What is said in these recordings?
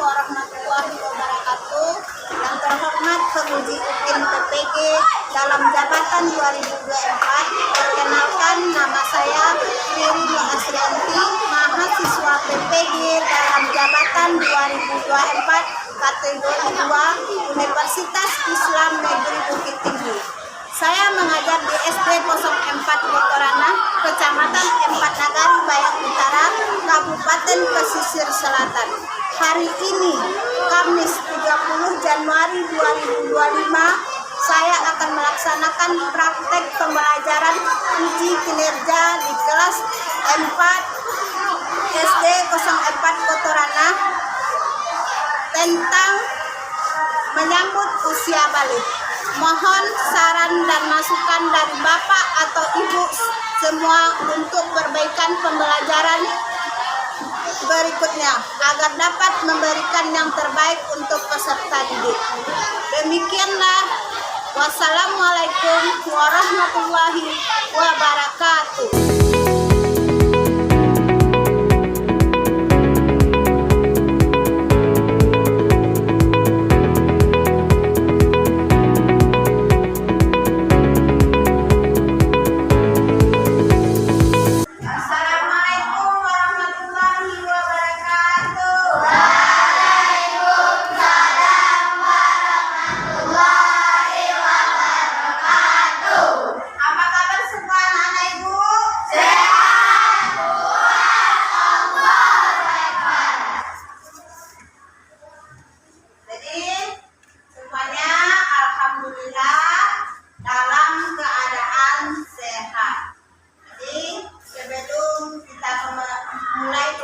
warahmatullahi wabarakatuh. Yang terhormat Penguji UPIN PPG dalam jabatan 2024. Perkenalkan, nama saya Riri Asrianti, mahasiswa PPG dalam jabatan 2024 kategori 2 Universitas Islam Negeri Bukit Tinggi. Saya mengajar di SD 04 Kotorana, Kecamatan Empat Nagari, Bayang Utara, Kabupaten Pesisir Selatan. Hari ini, Kamis 30 Januari 2025, saya akan melaksanakan praktek pembelajaran uji kinerja di kelas 4 SD 04 Kotorana tentang menyambut usia balik. Mohon saran dan masukan dari Bapak atau Ibu semua untuk perbaikan pembelajaran berikutnya agar dapat memberikan yang terbaik untuk peserta didik. Demikianlah. Wassalamualaikum warahmatullahi wabarakatuh.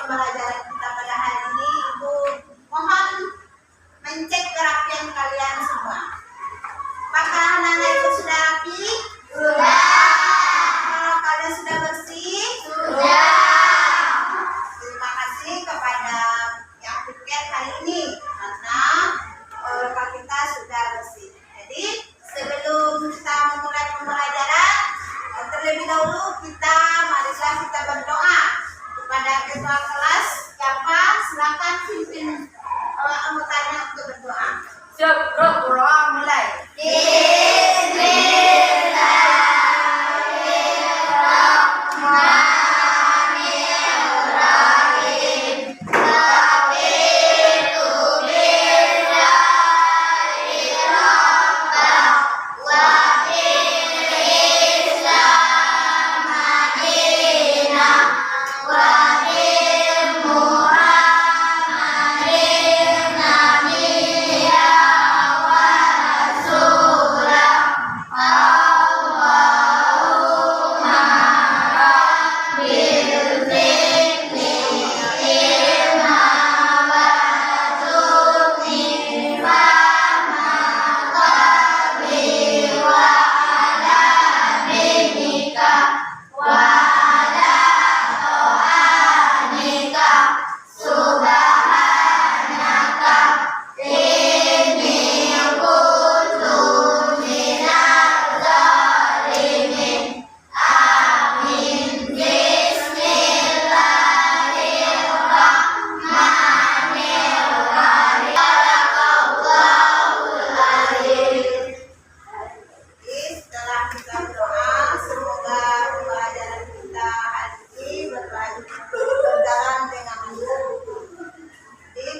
Pembelajaran kita pada hari ini, Ibu mohon mencek kerapian kalian semua. Apakah anak-anak Ibu sudah rapi? Sudah. Kalau kalian sudah bersih? Sudah. Terima kasih kepada yang piket hari ini karena luka kita sudah bersih. Jadi sebelum kita memulai pembelajaran, terlebih dahulu marilah kita berdoa kepada ketua kelas. Siapa? Silakan pimpin anggotanya untuk berdoa. Siap, bro. Berdoa mulai.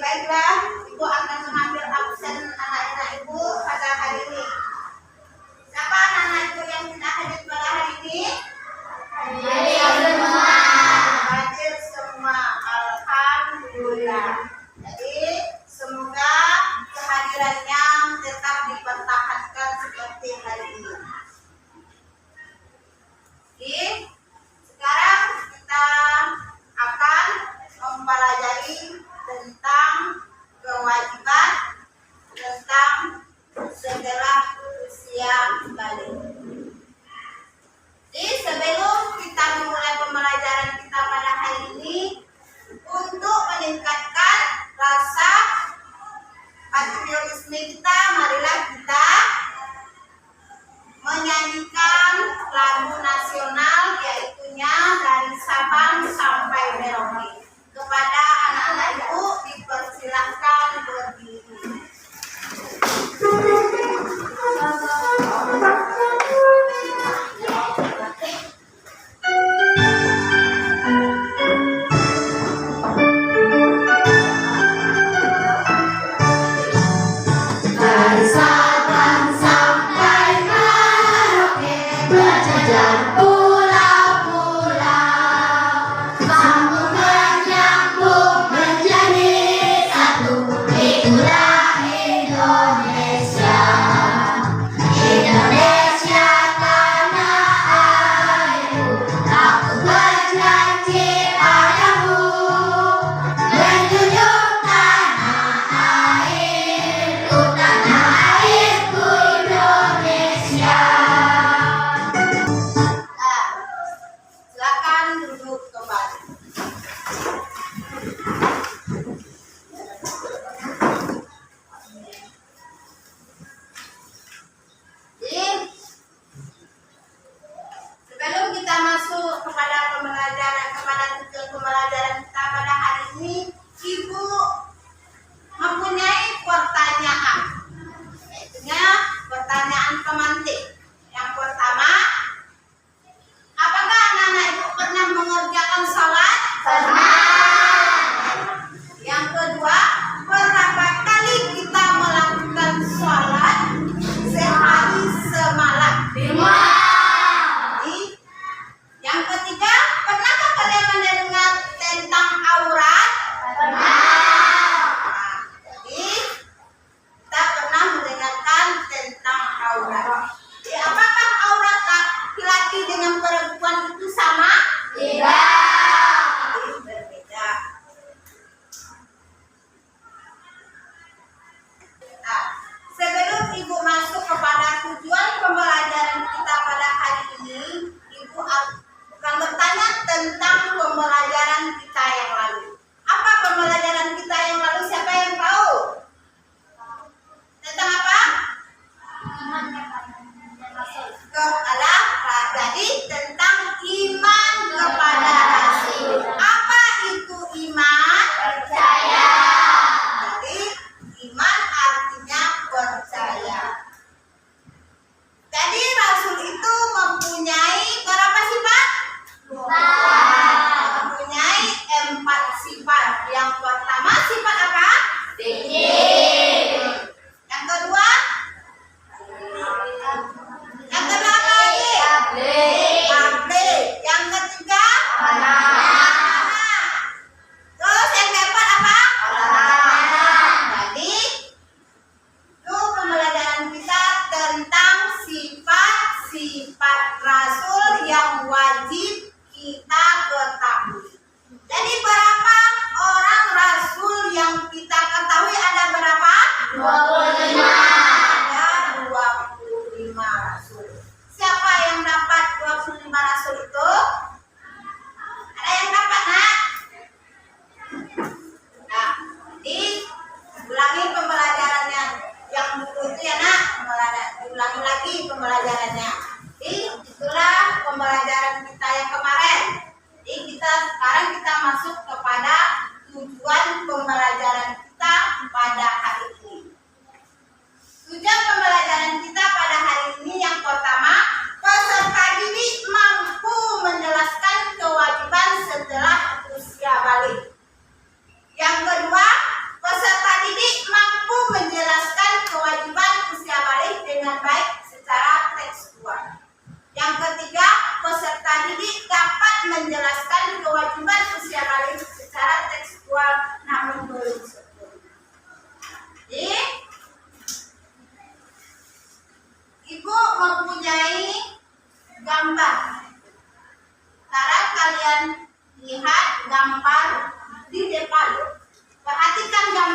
Baiklah, Ibu akan mengambil absen anak-anak Ibu pada hari ini. Siapa anak-anak Ibu yang tidak hadir pada hari ini? Hadir semua. Alhamdulillah. Jadi semoga kehadirannya tetap dipertahankan seperti hari ini. Oke, sekarang kita akan mempelajari tentang kewajiban tentang setelah usia balik. Jadi sebelum kita memulai pembelajaran kita pada hari ini, untuk meningkatkan rasa patriotisme kita, marilah kita menyanyikan lagu nasional, yaitunya dari Sabang sampai Merauke. Kepada anak-anak Ibu dipersilahkan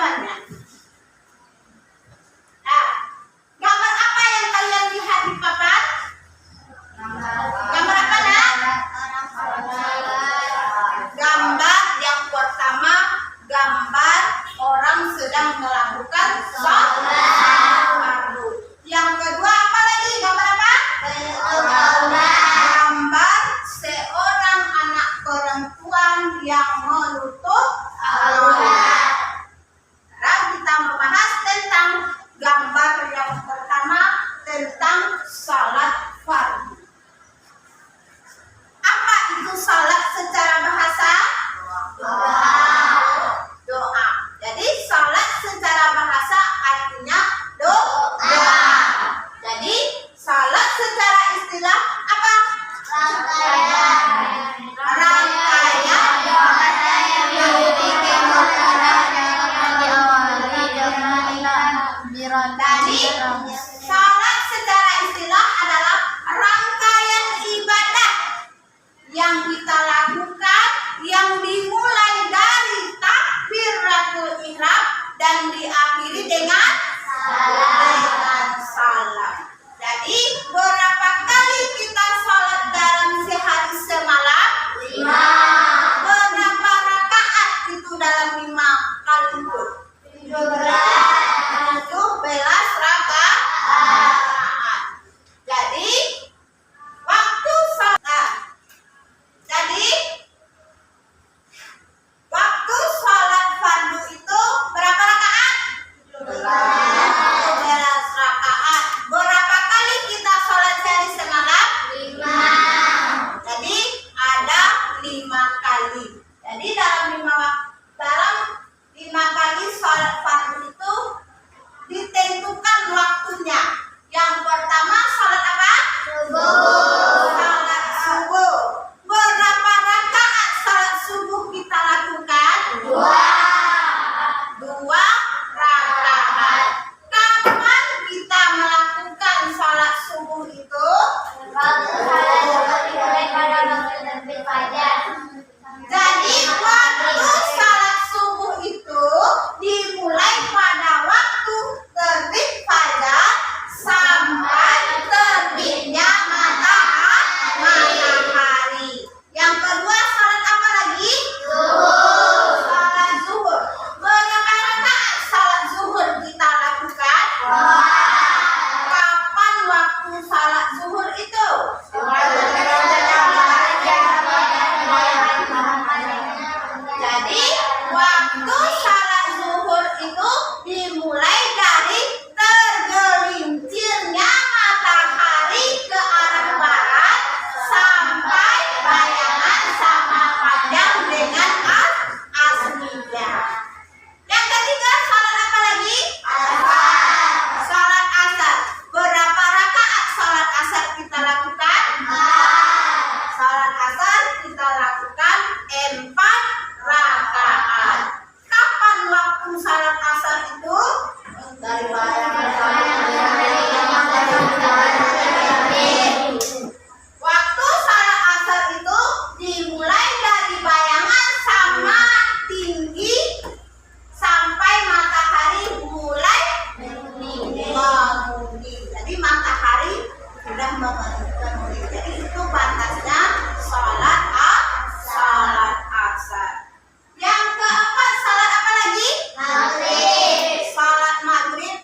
gambarnya. Nah, gambar apa yang kalian lihat di papan? Gambar apa, Nak? Gambar yang pertama, gambar orang sedang melakukan sholat fardu. Yang kedua apa lagi? Gambar apa? Gambar seorang anak perempuan yang menutup aurat. Sekarang kita membahas tentang gambar yang pertama, tentang sholat fardu. Apa itu sholat secara bahasa? Doa. Jadi sholat secara bahasa artinya doa. Jadi sholat secara istilah apa? Rangkaian. Jadi sholat secara istilah adalah rangkaian ibadah yang kita lakukan, yang dimulai dari takbiratul ihram dan diakhiri dengan salam. Jadi berapa kali kita sholat dalam sehari semalam? 5. Berapa rakaat itu dalam 5 kali itu? 17 rakaat. Jadi waktu sholat. Jadi waktu sholat fardu itu berapa rakaat? 17 rakaat. Berapa kali kita sholat sehari semalam? 5. Jadi ada 5 kali. Jadi dalam 5 kali sholat fardu itu ditentukan waktunya. Yang pertama sholat apa? Sholat subuh. Berapa rakaat sholat subuh kita lakukan? 2 rakaat. Kapan kita melakukan sholat subuh itu? Jadi waktu sholat subuh itu dimulai pada waktu terbit fajar sampai terbitnya matahari. Yang kedua sholat apa lagi? Sholat zuhur. Berapa rakaat sholat zuhur kita lakukan? Kapan waktu sholat zuhur itu? Jadi waktu sholat zuhur itu dimulai dari tergelincirnya matahari ke arah barat sampai bayangan sama panjang dengan aslinya. Yang ketiga sholat apa lagi? Sholat asar. Berapa rakaat sholat asar kita lakukan? Sholat asar kita lakukan 4 rakaat. Kapan waktu sholat asar itu? Dari bayangan waktu sholat asar itu dimulai dari bayangan sama tinggi sampai matahari mulai memudi. Jadi matahari sudah memudi. Jadi itu batasnya sholat asar. Yang keempat sholat apa lagi? Sholat maghrib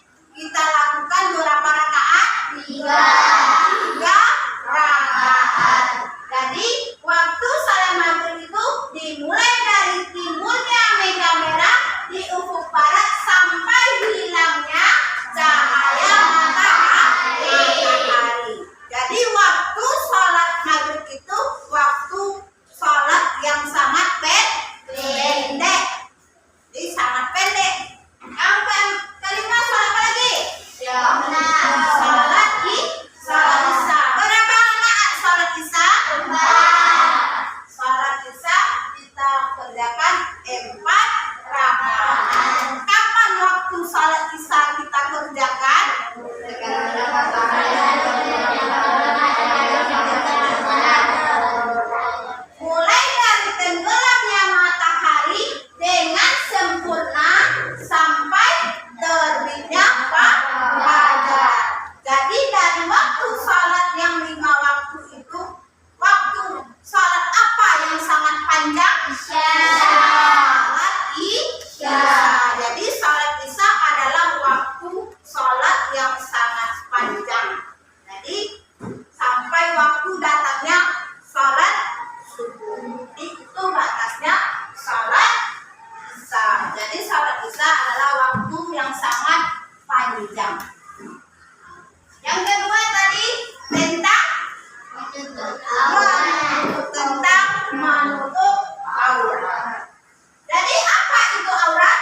panjang. Yang kedua tadi tentang menutup aurat. Jadi apa itu aurat?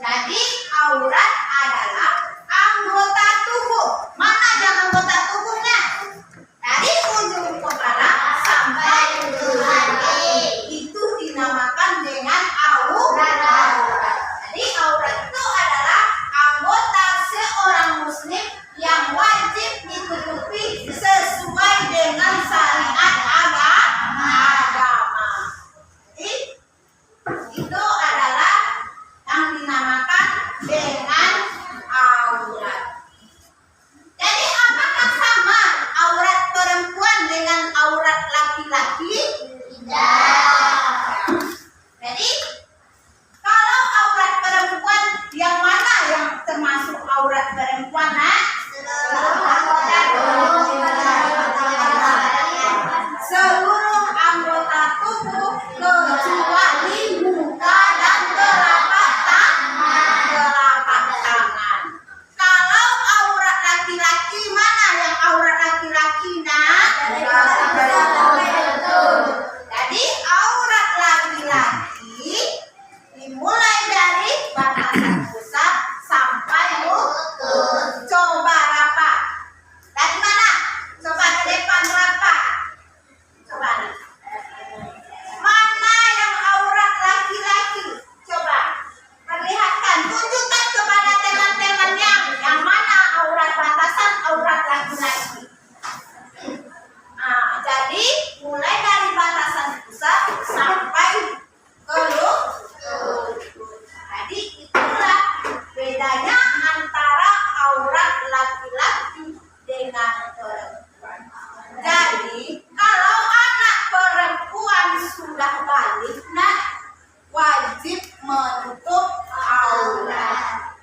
Jadi aurat adalah anggota tubuh. Mana yang anggota tubuhnya? Dari ujung kepala sampai ujung kaki. Itu dinamakan dengan aurat. Jadi aurat itu adalah anggota seorang muslim yang wajib ditutupi sesuai dengan syariat agama. Jadi itu adalah yang dinamakan dengan aurat. Jadi apakah sama aurat perempuan dengan aurat laki-laki? Tidak. Jadi kalau aurat perempuan yang mana yang termasuk aurat perempuan? Seluruh anggota tubuh kecuali muka dan telapak tangan. Kalau aurat laki-laki mana yang aurat laki-laki Jadi aurat laki-laki dimulai dari batasan pusat sampai lutut. Coba rapat. Dari mana? Coba ke depan rapat. Coba nih. Mana yang aurat laki-laki? Coba perlihatkan, tunjukkan kepada teman-temannya yang mana aurat batasan aurat laki-laki. Jadi mulai dari batasan pusat sampai ke lutut. Jadi itulah bedanya antara aurat laki-laki dengan perempuan. Jadi kalau anak perempuan sudah balik, wajib menutup aurat.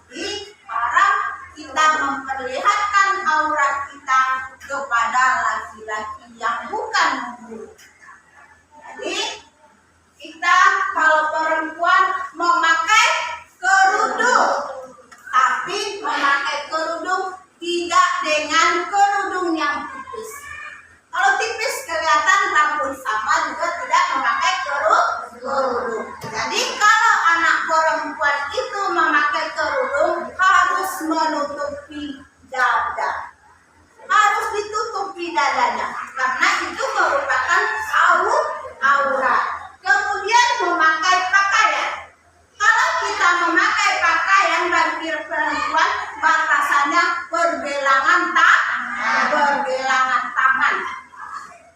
Jadi haram kita memperlihatkan aurat kita kepada laki-laki yang bukan muhrim. Jadi kita kalau perempuan memakai kerudung, tapi memakai kerudung tidak dengan kerudung yang tipis. Kalau tipis kelihatan rambut sama juga tidak memakai kerudung. Jadi kalau anak perempuan itu memakai kerudung harus menutupi dada. Harus ditutupi dadanya karena itu merupakan aurat. Kemudian memakai pakaian. Kalau kita memakai pakaian bagi perempuan batasannya bergelangan tangan.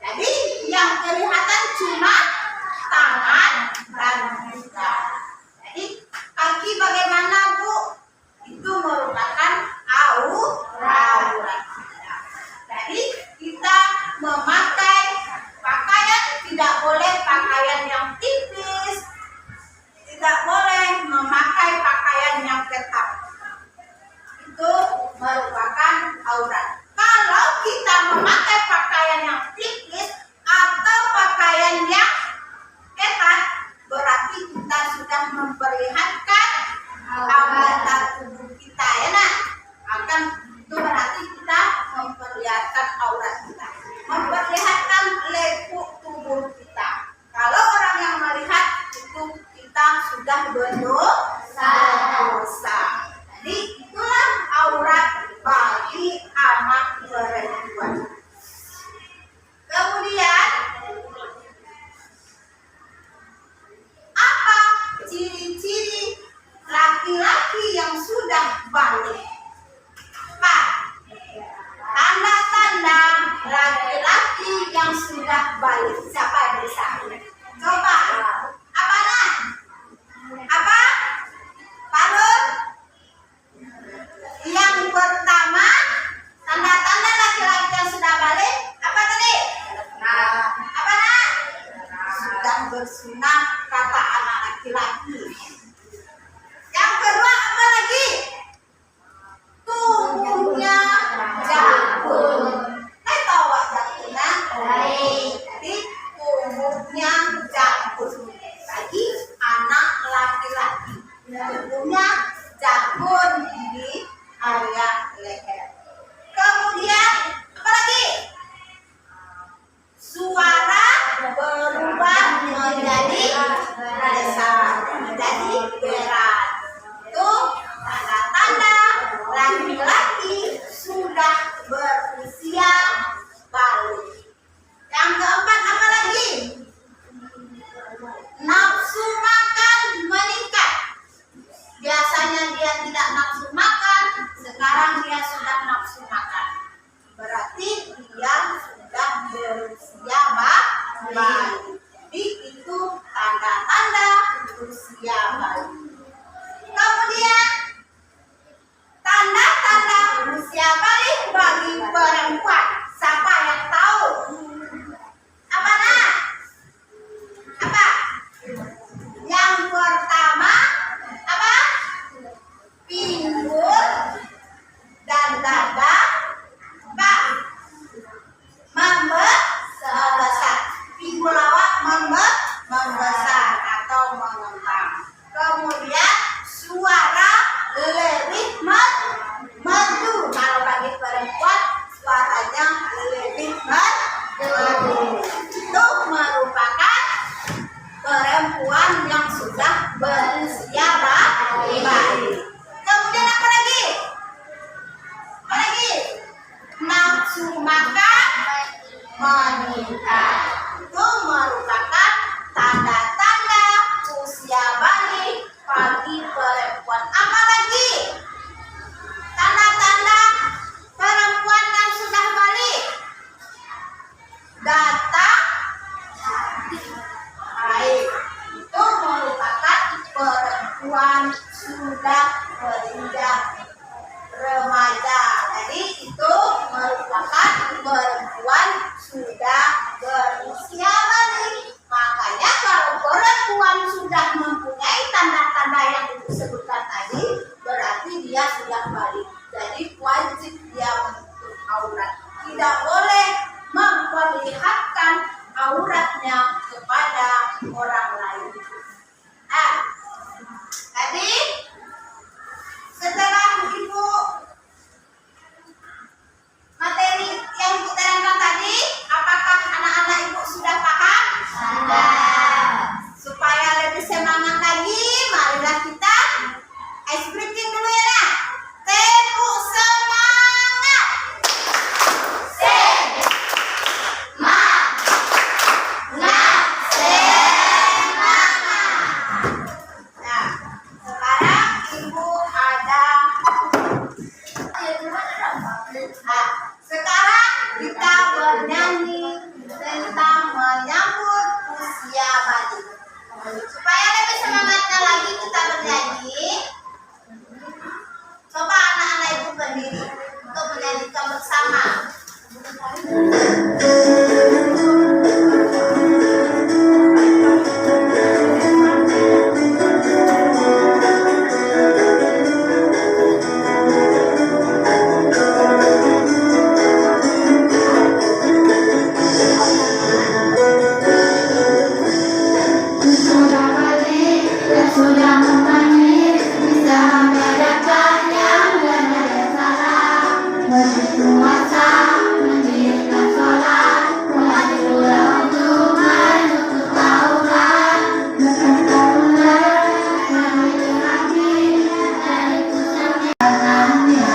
Jadi yang kelihatan cuma tangan dan muka. Jadi kaki bagaimana, Bu? Itu merupakan aurat. Jadi kita memakai pakaian tidak boleh pakaian yang tipis, tidak boleh memakai pakaian yang ketat. Itu merupakan aurat. Kalau kita memakai pakaian yang tipis atau pakaian yang ketat, berarti kita sudah memperlihatkan anggota tubuh kita, ya nak? Itu berarti kita memperlihatkan aurat kita, memperlihatkan lekuk tubuh kita. Kalau orang yang melihat itu kita sudah berdosa. Jadi itulah aurat bagi anak perempuan. Kemudian apa ciri-ciri laki-laki yang sudah balik? Tanda-tanda laki-laki yang sudah balik. Siapa yang bisa? Coba. Apa nak? Apa? Parut? Yang pertama, tanda-tanda laki-laki yang sudah balik. Apa tadi? Apa nak? Sudah bersunat, kata anak laki-laki. Yang kedua apa lagi? Tubuhnya jakun. Tahu jakun? Jadi tubuhnya jakun. itu tanda-tanda usia bayi. Kemudian tanda-tanda usia bayi bagi perempuan. Siapa yang tahu? Apa nak? Apa? Yang pertama apa? Pinggul dan dada membesar. Pinggul awak membesar atau mengembang. Kemudian suara lebih merdu. Kalau bagi perempuan suaranya lebih merdu. Itu merupakan perempuan yang sudah berusia bayi. Kemudian apa lagi? Apa lagi? Nafsu makan meningkat. Itu merupakan tanda-tanda usia bayi bagi perempuan. Apa lagi? Tanda-tanda perempuan yang sudah balik. Data baik. Itu merupakan perempuan sudah berusia remaja. Jadi itu merupakan perempuan sudah berusia balik. Makanya kalau perempuan sudah mempunyai tanda-tanda yang disebutkan tadi, berarti dia sudah balik. Jadi wajib dia menutup aurat. Tidak boleh memperlihatkan auratnya kepada orang lain. Tadi setelah ibu materi yang ibu terangkan tadi, apakah anak-anak ibu sudah paham? Sudah. Supaya lebih semangat lagi, marilah kita ice breaking dulu ya nak. Tepuk semangat. Nah, sekarang ibu ada. Sekarang kita bernyanyi tentang menyambut usia bayi. Supaya lebih semangatnya lagi kita bernyanyi. Coba anak-anak ibu berdiri untuk menyanyikan bersama. Sudah memahami, bisa membedakan yang benar dan salah. Berpuasa, mendirikan sholat, wajib pula untuk menutup aurat. Berkata ular, sambil lagi, dan itu sebenarnya.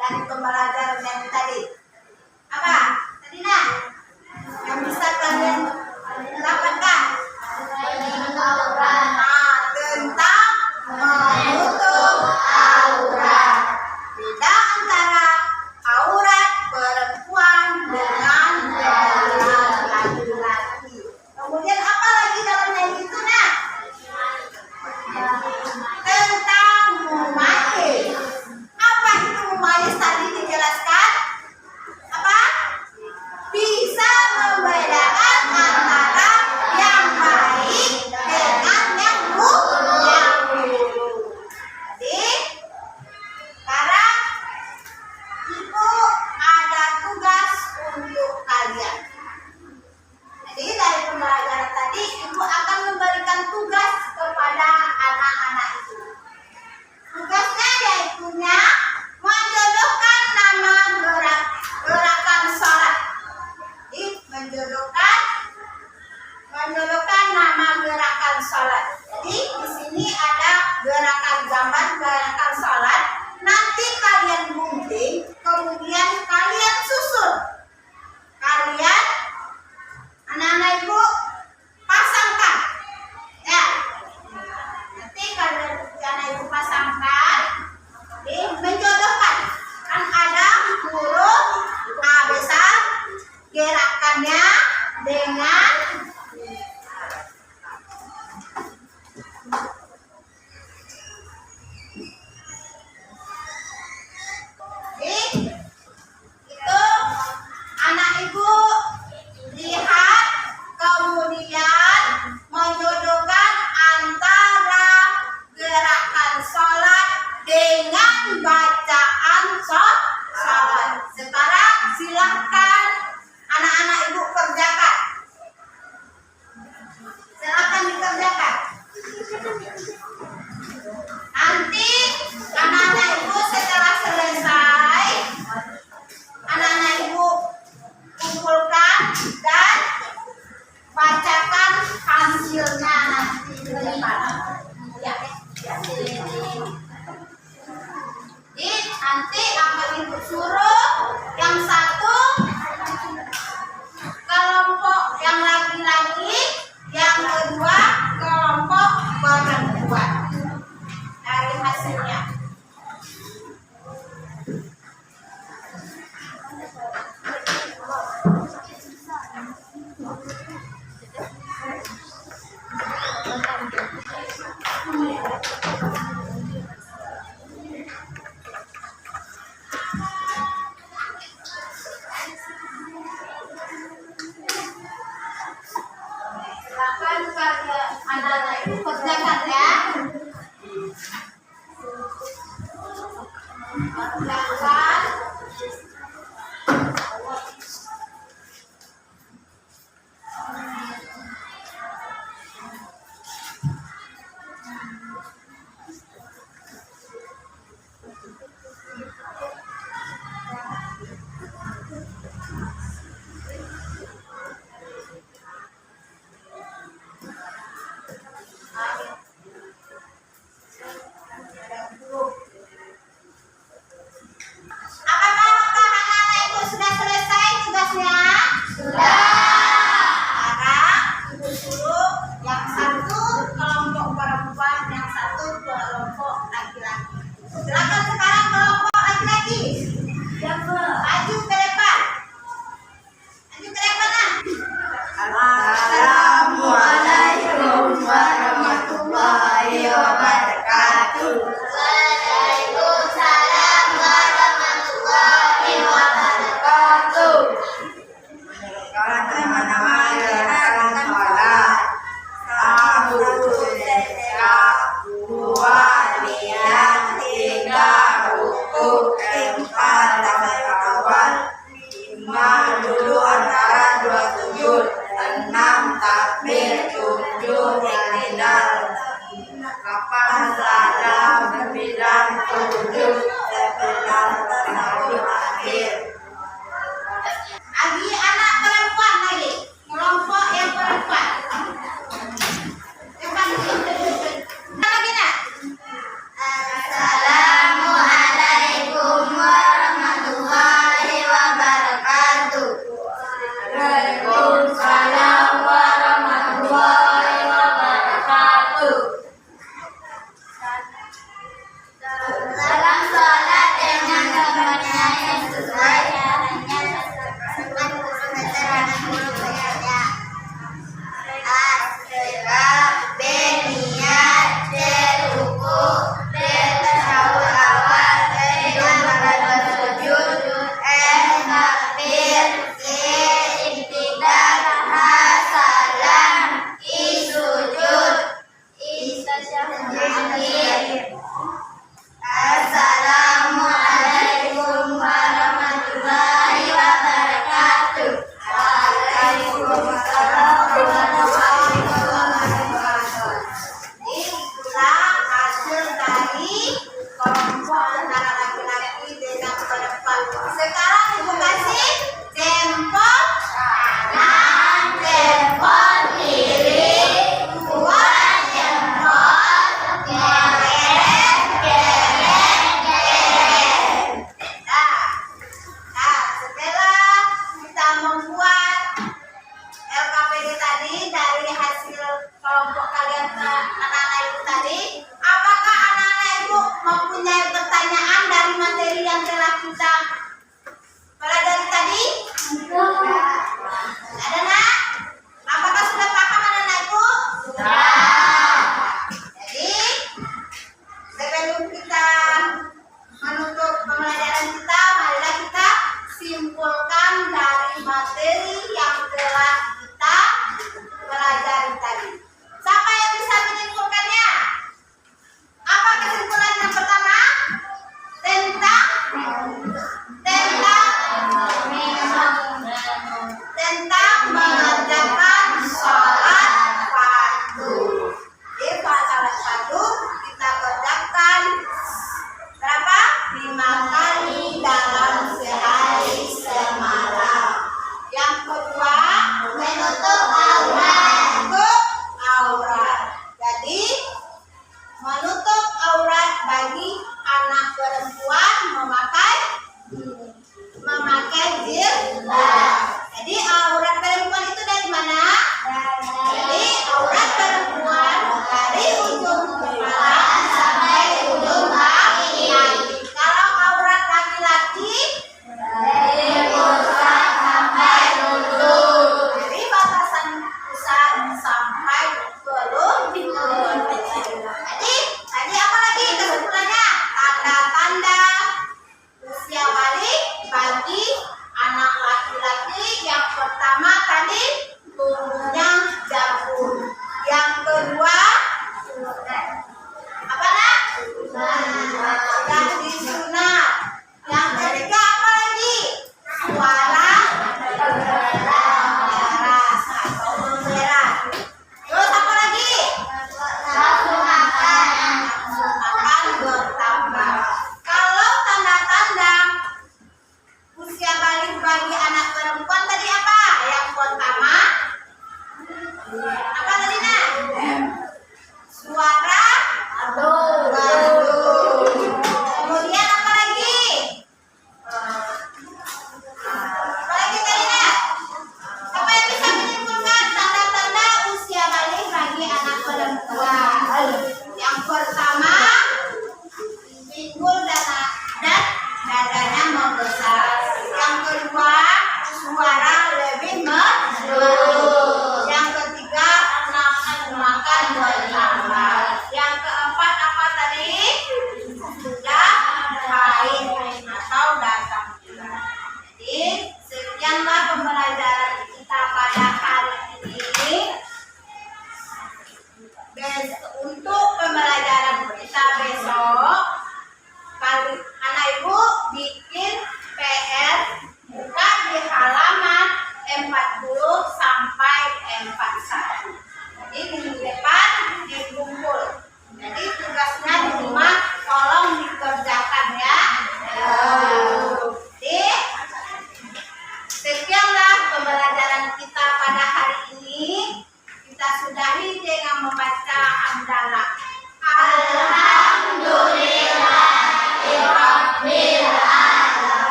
Dari pembelajaran yang tadi. Apa? Tadi nak? Yang bisa kalian dapatkan? Tentang menutup aurat. Beda antara aurat perempuan dengan aurat laki-laki. Kemudian apa lagi dalamnya itu nak? Tentang mumayyiz. Apa itu mumayyiz tadi dijelaskan? terlambat mengerjakan sholat, nanti kalian gunting, kemudian kalian susun. Kalian anak-anak ibu pasangkan, ya. Nanti kalian anak ibu pasangkan, menjodohkan. Kan ada huruf A besar, gerakannya dengan itu anak ibu lihat, kemudian menjodohkan antara gerakan sholat dengan bacaan sholat. Sekarang silahkan anak-anak ibu kerjakan. Silahkan dikerjakan. Nanti anak-anak ibu setelah selesai, anak-anak ibu kumpulkan dan bacakan hasilnya nanti di depan. Ya, jadi nanti akan ibu suruh yang satu kelompok yang laki-laki, yang kedua kelompok perempuan. Dari hasilnya. Silakan kalian anak-anak ibu kerjakan ya. Kerjakan. Apakah anak-anak ibu sudah selesai tugasnya? Sudah. Sekarang ibu suruh yang satu kelompok perempuan, yang satu kelompok laki-laki. Silakan sekarang kelompok laki-laki. Maju ke depan. Maju ke depan ah. Assalamualaikum warahmatullahi wabarakatuh. Waalaikumsalam warahmatullahi wabarakatuh. Teman-teman gerakan sholat. Satu, dua, tiga, mempunyai pertanyaan dari materi yang telah kita pelajari tadi?